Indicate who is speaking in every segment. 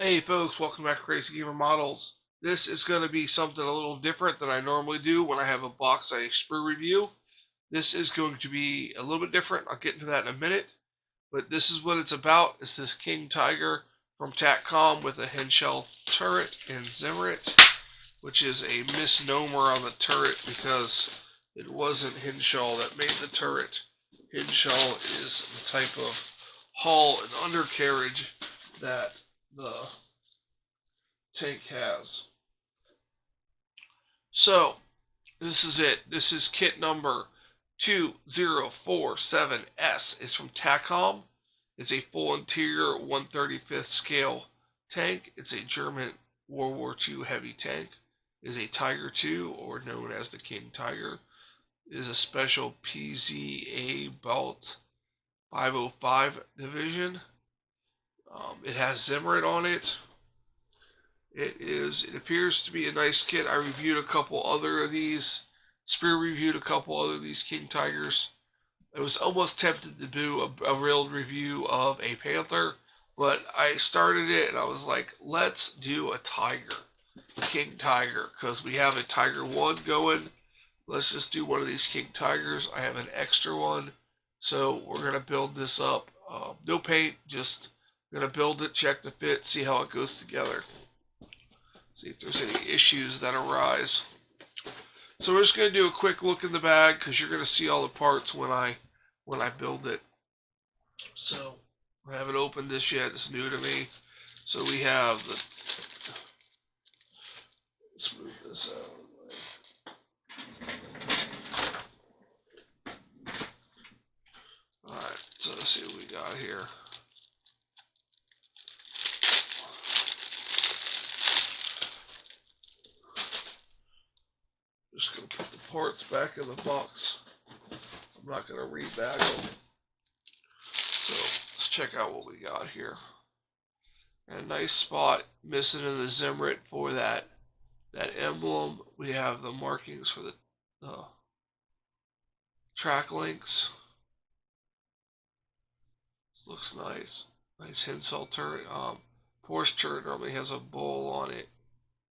Speaker 1: Hey folks, welcome back to Crazy Gamer Models. This is going to be something a little different than I normally do when I have a box I sprue review. This is going to be a little bit different. I'll get into that in a minute. But this is what it's about. It's this King Tiger from Takom with a Henschel turret and Zimmerit, which is a misnomer on the turret because it wasn't Henschel that made the turret. Henschel is the type of hull and undercarriage that the tank has. So, this is it. This is kit number 2047S. It's from Takom. It's a full interior 135th scale tank. It's a German World War II heavy tank. It is a Tiger II, or known as the King Tiger. It is a special PZA Belt 505 division. It has Zimmerit on it. It appears to be a nice kit. I reviewed a couple other of these. Spear reviewed a couple other of these King Tigers. I was almost tempted to do a real review of a Panther, but I started it and I was like, let's do a Tiger, King Tiger, because we have a Tiger 1 going. Let's just do one of these King Tigers. I have an extra one, so we're going to build this up. No paint, just going to build it, check the fit, see how it goes together. See if there's any issues that arise. So we're just going to do a quick look in the bag because you're going to see all the parts when I build it. So I haven't opened this yet. It's new to me. So we have the. Let's move this out of the way. Alright, so let's see what we got here. Just going to put the parts back in the box. I'm not going to rebag them. So let's check out what we got here. And a nice spot missing in the Zimmerit for that emblem. We have the markings for the track links. This looks nice. Nice Henschel turret. Porsche turret normally has a bowl on it,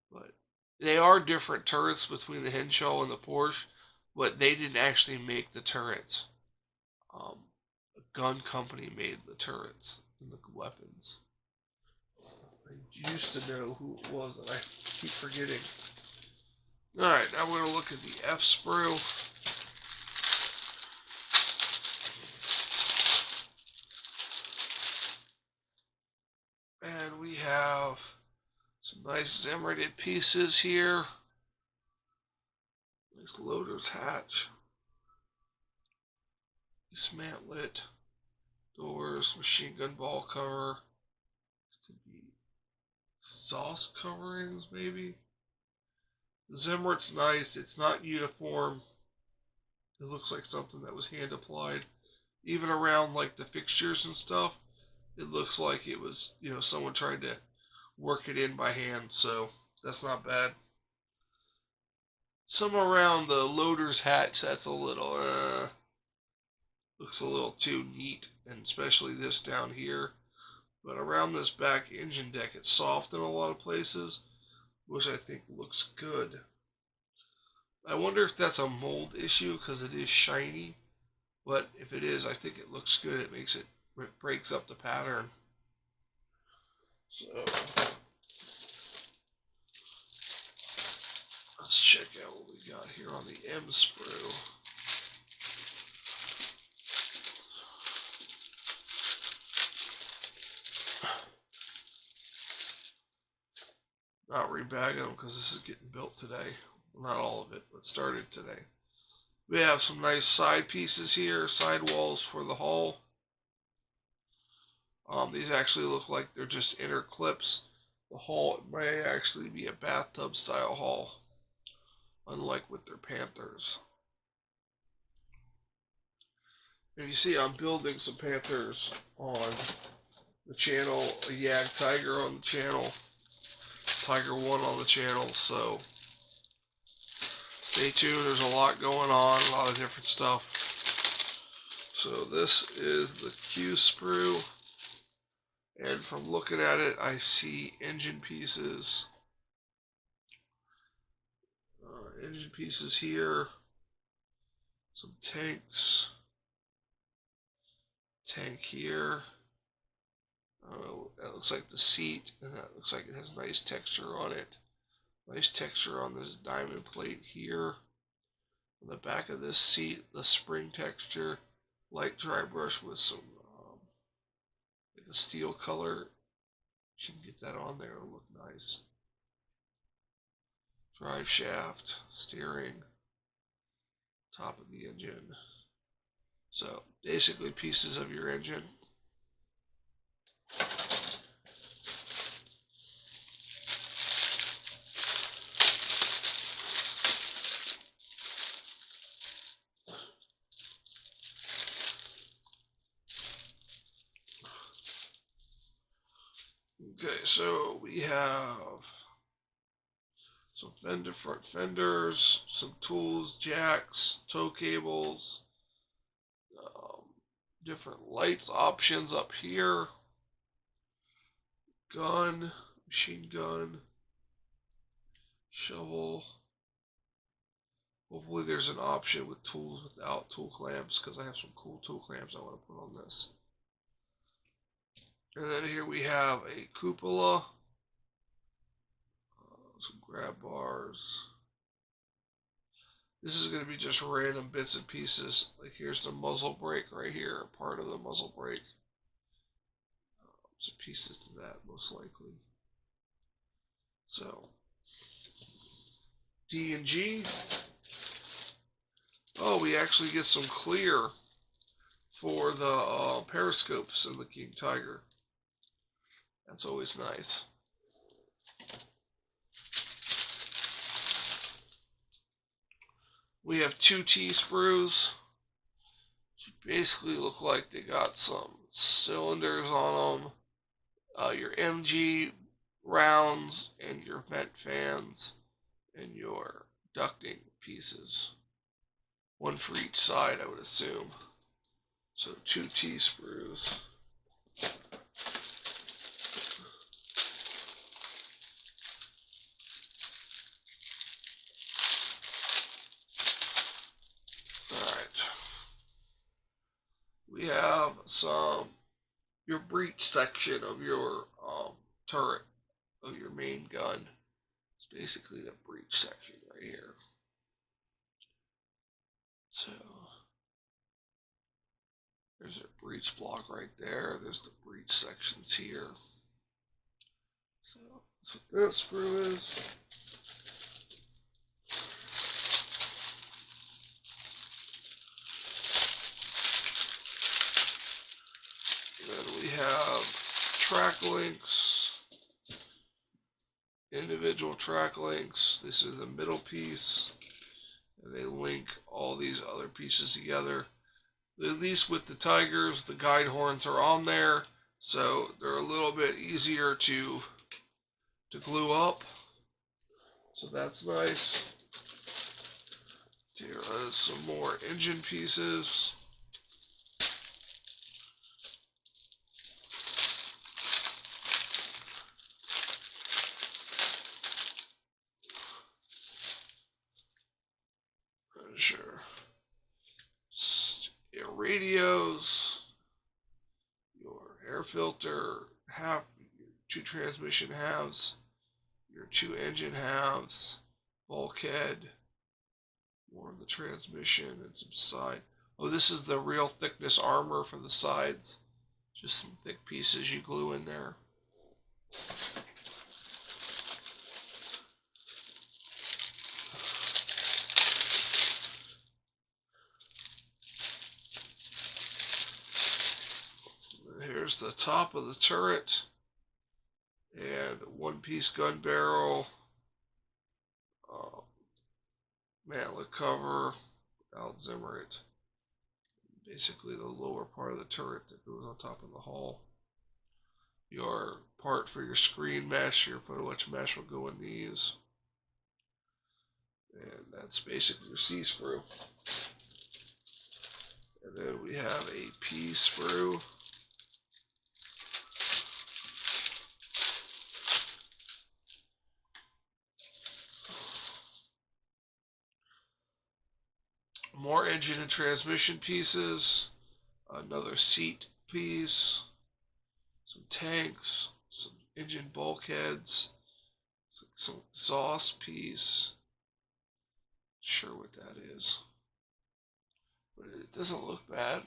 Speaker 1: but they are different turrets between the Henschel and the Porsche, but they didn't actually make the turrets. A gun company made the turrets and the weapons. I used to know who it was, and I keep forgetting. Alright, now we're going to look at the F sprue. And we have some nice Zimmerit pieces here. Nice loader's hatch. Dismantle it. Doors, machine gun ball cover. This could be exhaust coverings, maybe. The Zimmerit's nice. It's not uniform. It looks like something that was hand applied. Even around like the fixtures and stuff, it looks like it was, someone tried to work it in by hand, so that's not bad. Some around the loader's hatch, that's a little, looks a little too neat, and especially this down here. But around this back engine deck, it's soft in a lot of places, which I think looks good. I wonder if that's a mold issue because it is shiny, but if it is, I think it looks good. It breaks up the pattern. So let's check out what we got here on the M sprue. Not rebagging them because this is getting built today. Well, not all of it, but started today. We have some nice side pieces here, sidewalls for the hull. These actually look like they're just inner clips. The hull may actually be a bathtub style hull, unlike with their Panthers. And you see I'm building some Panthers on the channel, a Yag Tiger on the channel, Tiger 1 on the channel, so stay tuned. There's a lot going on, a lot of different stuff. So this is the Q sprue. And from looking at it, I see engine pieces. Engine pieces here. Some tanks. Tank here. That looks like the seat, and that looks like it has nice texture on it. Nice texture on this diamond plate here. On the back of this seat, the spring texture. Light dry brush with some like a steel color. You can get that on there, it'll look nice. Drive shaft, steering, top of the engine. So basically pieces of your engine. Okay, so we have some front fenders, some tools, jacks, tow cables, different lights options up here, gun, machine gun, shovel. Hopefully there's an option with tools without tool clamps, because I have some cool tool clamps I want to put on this. And then here we have a cupola, some grab bars. This is going to be just random bits and pieces. Like here's the muzzle brake right here, part of the muzzle brake. Some pieces to that most likely. So D and G. Oh, we actually get some clear for the periscopes in the King Tiger. That's always nice. We have 2 T-sprues, which basically look like they got some cylinders on them. Your MG rounds and your vent fans and your ducting pieces. One for each side, I would assume. So 2 T-sprues. We have your breech section of your turret of your main gun. It's basically the breech section right here. So there's a breech block right there. There's the breech sections here. So that's what that sprue is. Then we have track links, individual track links. This is the middle piece, and they link all these other pieces together. At least with the Tigers, the guide horns are on there, so they're a little bit easier to glue up. So that's nice. Here is some more engine pieces. Sure. Your radios, your air filter, your 2 transmission halves, your 2 engine halves, bulkhead, more of the transmission, and some side. Oh, this is the real thickness armor for the sides. Just some thick pieces you glue in there. Here's the top of the turret, and 1-piece gun barrel, mantlet cover, without zimmerit. Basically the lower part of the turret that goes on top of the hull. Your part for your screen mesh, your photo etch mesh will go in these. And that's basically your C sprue. And then we have a P sprue. More engine and transmission pieces. Another seat piece. Some tanks. Some engine bulkheads. Some exhaust piece. Not sure what that is, but it doesn't look bad.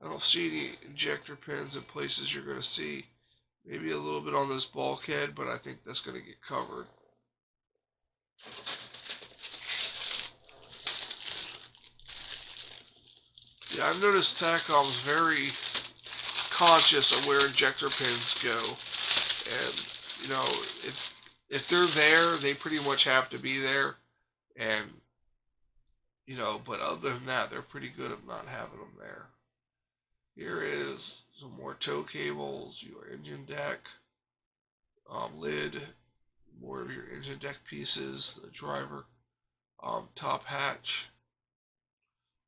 Speaker 1: I don't see any injector pins in places you're going to see. Maybe a little bit on this bulkhead, but I think that's going to get covered. Yeah, I've noticed Takom's very conscious of where injector pins go. And, you know, if they're there, they pretty much have to be there. And, you know, but other than that, they're pretty good at not having them there. Here is some more tow cables, your engine deck, lid, more of your engine deck pieces, the driver top hatch,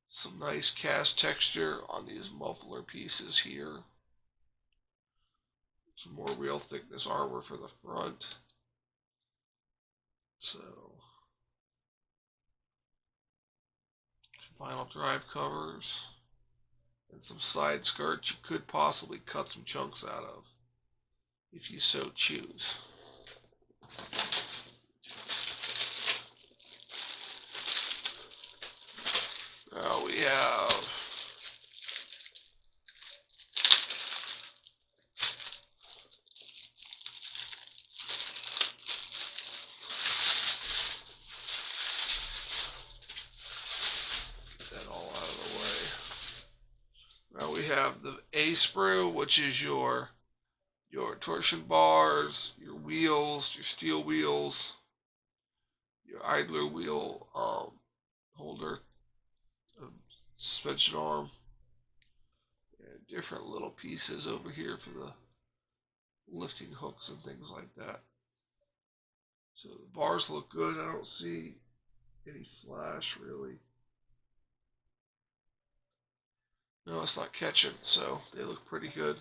Speaker 1: some nice cast texture on these muffler pieces here, some more real thickness armor for the front. So, some vinyl drive covers, and some side skirts you could possibly cut some chunks out of, if you so choose. Now we have that all out of the way. Now we have the A sprue, which is your torsion bars, your wheels, your steel wheels, your idler wheel holder, suspension arm, and different little pieces over here for the lifting hooks and things like that. So the bars look good. I don't see any flash really. No, it's not catching, so they look pretty good.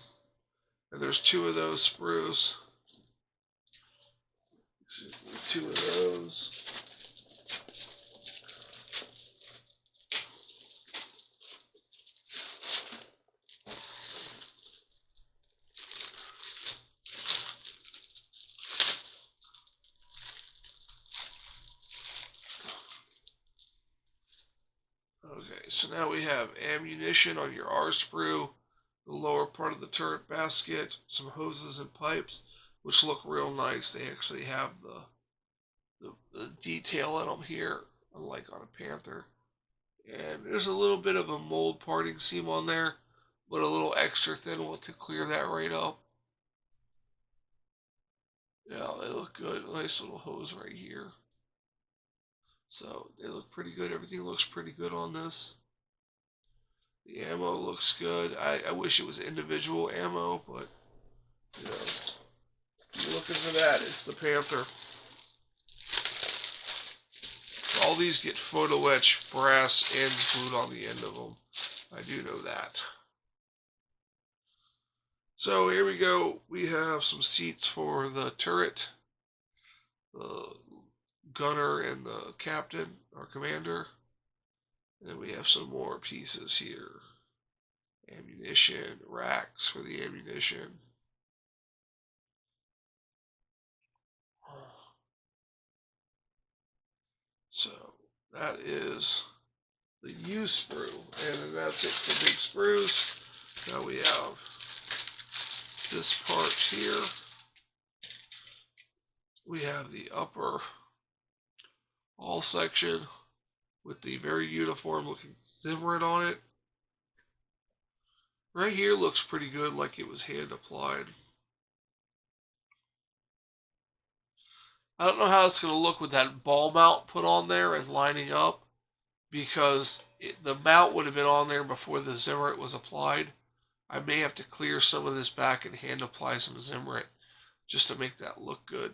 Speaker 1: And there's two of those sprues. Two of those. Okay, so now we have ammunition on your R sprue, the lower part of the turret basket, some hoses and pipes, which look real nice. They actually have the detail in them here, unlike on a Panther. And there's a little bit of a mold parting seam on there, but a little extra thin one to clear that right up. Yeah, they look good. Nice little hose right here. So they look pretty good. Everything looks pretty good on this. The ammo looks good. I wish it was individual ammo, but you know, if you're looking for that, it's the Panther. All these get photo etched brass ends glued on the end of them. I do know that. So here we go. We have some seats for the turret, the gunner, and the captain or commander. And then we have some more pieces here. Ammunition, racks for the ammunition. So that is the U sprue. And then that's it for big sprues. Now we have this part here. We have the upper all section with the very uniform looking zimmerit on it. Right here looks pretty good, like it was hand applied. I don't know how it's going to look with that ball mount put on there and lining up, because the mount would have been on there before the zimmerit was applied. I may have to clear some of this back and hand apply some zimmerit just to make that look good.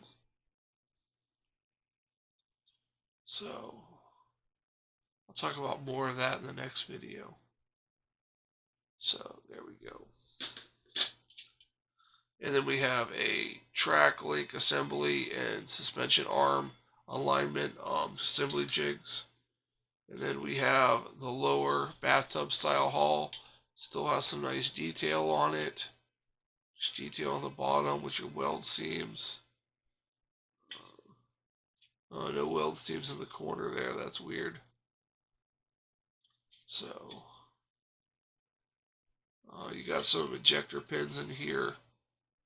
Speaker 1: So I'll talk about more of that in the next video. So there we go. And then we have a track link assembly and suspension arm alignment assembly jigs. And then we have the lower bathtub style hull. Still has some nice detail on it. Just detail on the bottom with your weld seams. No weld seams in the corner there. That's weird. So, you got some ejector pins in here.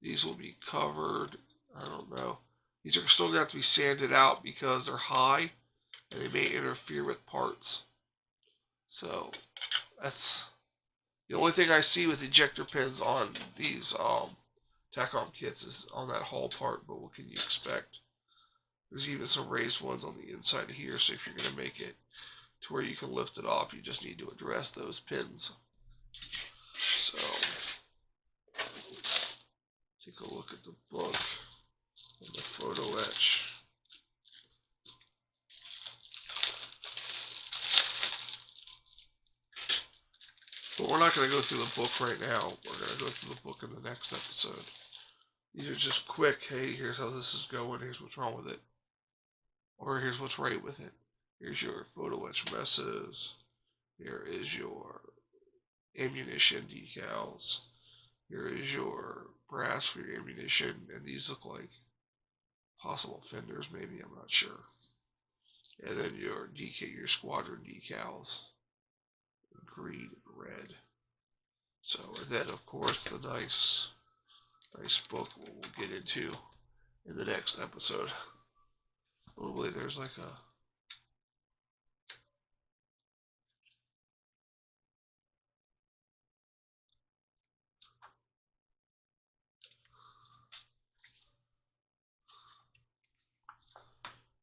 Speaker 1: These will be covered. I don't know. These are still going to have to be sanded out because they're high and they may interfere with parts. So, that's the only thing I see with ejector pins on these Takom kits is on that hull part, but what can you expect? There's even some raised ones on the inside here, so if you're going to make it to where you can lift it off, you just need to address those pins. So, take a look at the book and the photo etch. But we're not going to go through the book right now. We're going to go through the book in the next episode. These are just quick, hey, here's how this is going, here's what's wrong with it. Or here's what's right with it. Here's your photo etch messes. Here is your ammunition decals. Here is your brass for your ammunition. And these look like possible fenders, maybe, I'm not sure. And then your squadron decals. Green and red. So, and then of course the nice book we'll get into in the next episode. Probably there's like a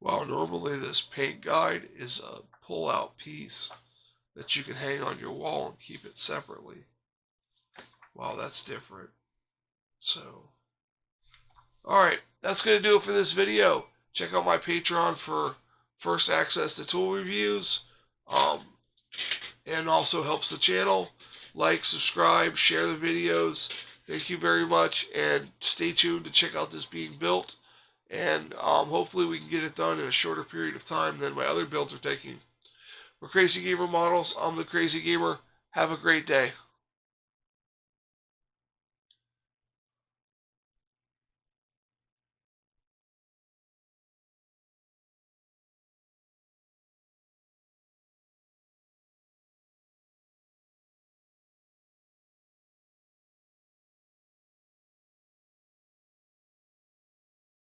Speaker 1: well, normally this paint guide is a pull-out piece that you can hang on your wall and keep it separately. Wow, that's different. So, alright, that's going to do it for this video. Check out my Patreon for first access to tool reviews. And also helps the channel. Like, subscribe, share the videos. Thank you very much, and stay tuned to check out this being built. And hopefully we can get it done in a shorter period of time than my other builds are taking. For Crazy Gamer Models, I'm the Crazy Gamer. Have a great day.